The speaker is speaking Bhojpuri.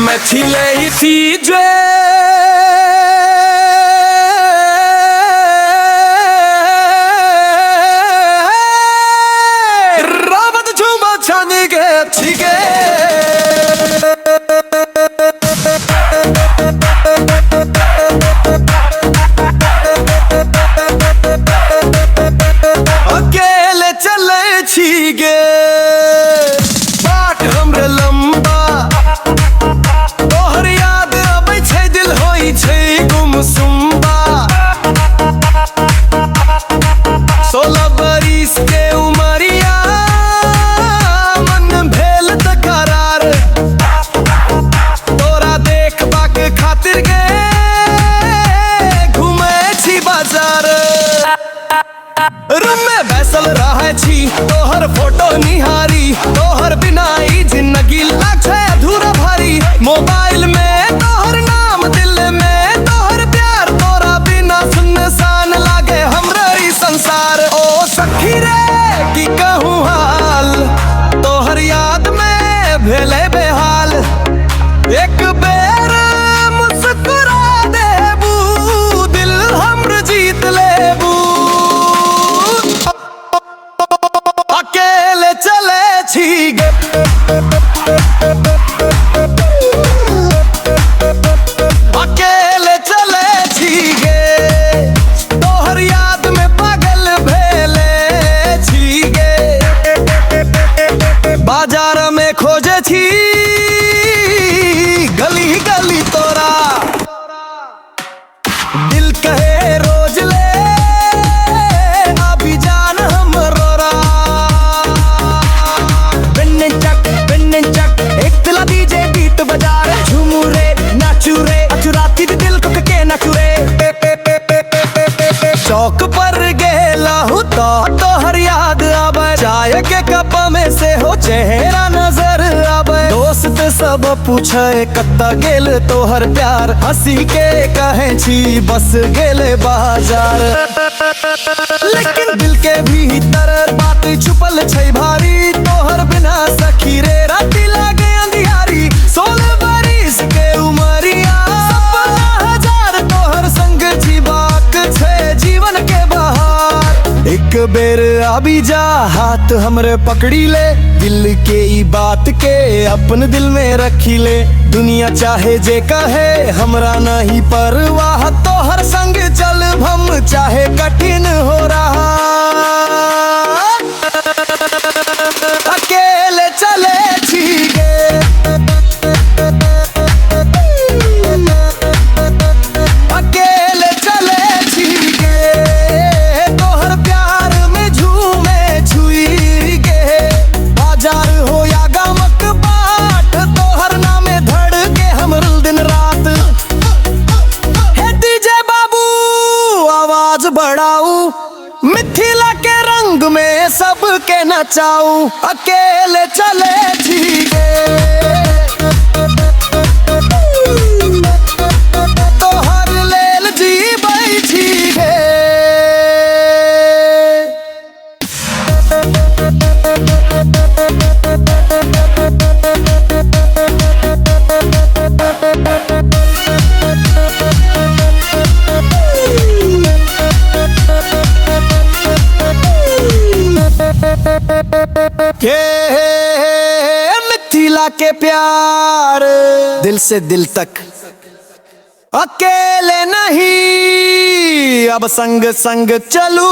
Methile isidre Rabat chumba chanige chige अकेले चले छीगे बाट हमरे लंबा तोहर याद अबै छै दिल होई छै गुमसुम्बा 16 बरिस के उमरिया मन भेल तकरार तोरा देखबाक खातिर गे घुमै छी बाजार रूम में बैसल रहे छी तोहर फोटो निहारी तोहर बिना ई जिंदगी लागे अधूरा भारी मोबाइल में तोहर नाम दिल में तोहर प्यार तोरा बिना सुनसान लागे हमरा ई संसार ओ सखी रे की कहूँ हाल तोहर याद में भेले बेहाल एक बेर मुस्कुरा देबू दिल हमर जीत लेबू अकेले चले छीगे अकेले चले छीगे तोहर याद में पागल भेले छीगे बाजार में खोजे छी गली गली तोरा दिल कहे रोज ले अभी जान हमरो रा बिन्ने चक एक दिला डीजे बीट बजा रे झूमू रे नाचू रे अचुराती दिल को के नाचू रे चौक पर गेला हूँ तो तोहर याद आवे चाय के कप में से हो चेहरा नजर आवे दोस्त सब पूछे कत्ता गेल तोहर प्यार हंसी के कहे छी बस गेले बाजार लेकिन दिल के भीतर बात छुपल छै भारी तोहर बिना सखी रे राती लागे अंधियारी 16 बरिस के उमरिया सपना हजार तोहर संग जीवाक छै जीवन के बहार एक बेर आबी जा हाथ हमरे पकड़ी ले दिल के ई बात के अपन दिल में रखी ले दुनिया चाहे जे कहे हमरा नहीं परवाह तोहर संग चल हम चाहे कठिन हो रहा अकेले चले छीगे अकेले चले छीगे तोहर प्यार में झूमे छुई गे बाजार हो या गामक बाट तोहर नामे धड़ के हमर दिन रात हे डीजे बाबू आवाज बढ़ाऊ मिथिला के रंग में सबके नचाऊ अकेले चले छीगे तोहर लेल जीबै छीगे के मिथिला के प्यार दिल से दिल तक अकेले नहीं अब संग संग चलूगे।